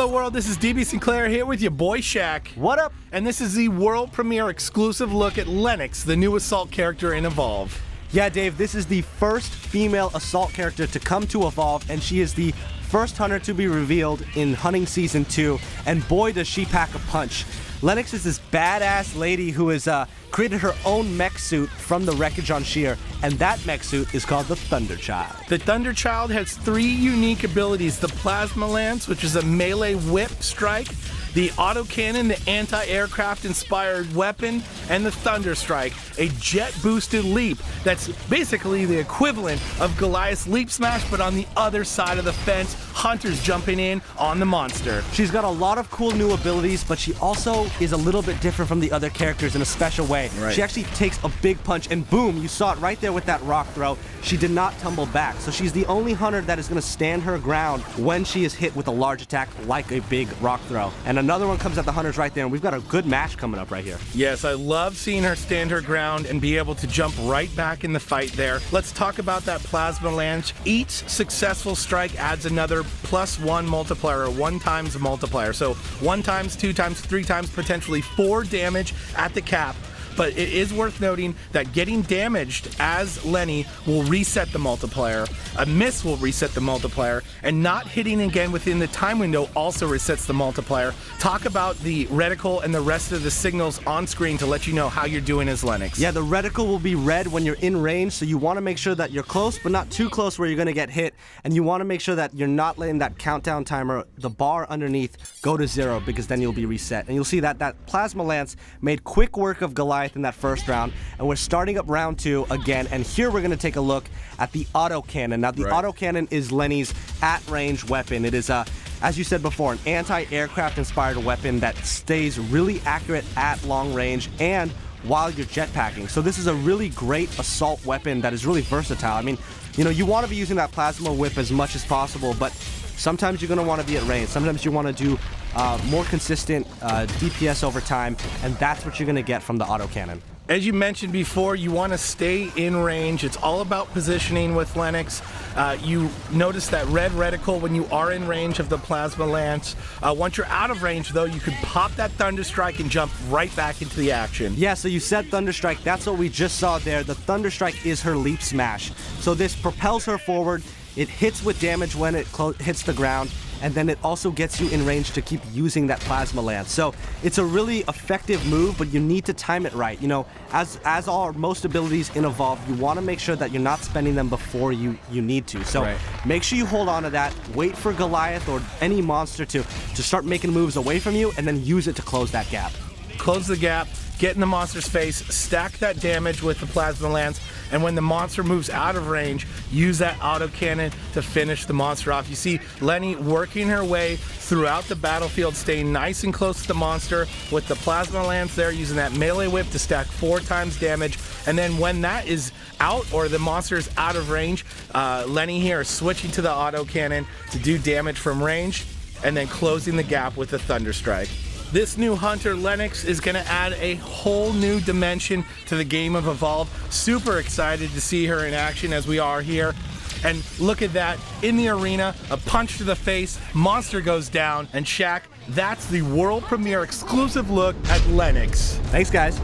Hello world, this is DB Sinclair here with your boy Shaq. What up? And this is the world premiere exclusive look at Lennox, the new Assault character in Evolve. Yeah, Dave, this is the first female Assault character to come to Evolve, and she is the first hunter to be revealed in Hunting Season 2, and boy does she pack a punch. Lennox is this badass lady who has created her own mech suit from the wreckage on Sheer, and that mech suit is called the Thunderchild. The Thunderchild has 3 unique abilities: the Plasma Lance, which is a melee whip strike, the autocannon, the anti-aircraft inspired weapon, and the Thunder Strike, a jet-boosted leap that's basically the equivalent of Goliath's leap smash, but on the other side of the fence, hunters jumping in on the monster. She's got a lot of cool new abilities, but she also is a little bit different from the other characters in a special way. Right. She actually takes a big punch, and boom, you saw it right there with that rock throw. She did not tumble back, so she's the only hunter that is going to stand her ground when she is hit with a large attack like a big rock throw. And another one comes at the hunters right there, and we've got a good match coming up right here. Yes, I love seeing her stand her ground and be able to jump right back in the fight there. Let's talk about that Plasma Lance. Each successful strike adds another +1 multiplier, or 1 times multiplier. So 1 times, 2 times, 3 times, potentially 4 damage at the cap. But it is worth noting that getting damaged as Lenny will reset the multiplier, a miss will reset the multiplier, and not hitting again within the time window also resets the multiplier. Talk about the reticle and the rest of the signals on screen to let you know how you're doing as Lennox. Yeah, the reticle will be red when you're in range, so you want to make sure that you're close, but not too close where you're going to get hit, and you want to make sure that you're not letting that countdown timer, the bar underneath, go to 0, because then you'll be reset. And you'll see that that Plasma Lance made quick work of Goliath in that first round, and we're starting up round 2 again, and here we're going to take a look at the autocannon. Now, the autocannon is Lenny's at-range weapon. It is, as you said before, an anti-aircraft inspired weapon that stays really accurate at long range and while you're jetpacking. So this is a really great assault weapon that is really versatile. I mean, you know, you want to be using that plasma whip as much as possible, but sometimes you're going to want to be at range. Sometimes you want to do more consistent DPS over time, and that's what you're going to get from the autocannon. As you mentioned before, you want to stay in range. It's all about positioning with Lennox. You notice that red reticle when you are in range of the Plasma Lance. Once you're out of range, though, you can pop that Thunder Strike and jump right back into the action. Yeah, so you said Thunder Strike. That's what we just saw there. The Thunder Strike is her leap smash. So this propels her forward. It hits with damage when it hits the ground, and then it also gets you in range to keep using that Plasma Lance. So it's a really effective move, but you need to time it right. You know, as are most abilities in Evolve, you want to make sure that you're not spending them before you need to. So make sure you hold on to that, wait for Goliath or any monster to start making moves away from you, and then use it to close that gap. Close the gap, get in the monster's face, stack that damage with the Plasma Lance, and when the monster moves out of range, use that autocannon to finish the monster off. You see Lenny working her way throughout the battlefield, staying nice and close to the monster with the Plasma Lance there, using that melee whip to stack 4 times damage. And then when that is out, or the monster is out of range, Lenny here is switching to the autocannon to do damage from range, and then closing the gap with the Thunder Strike. This new hunter, Lennox, is going to add a whole new dimension to the game of Evolve. Super excited to see her in action as we are here. And look at that, in the arena, a punch to the face, monster goes down, and Shaq, that's the world premiere exclusive look at Lennox. Thanks, guys.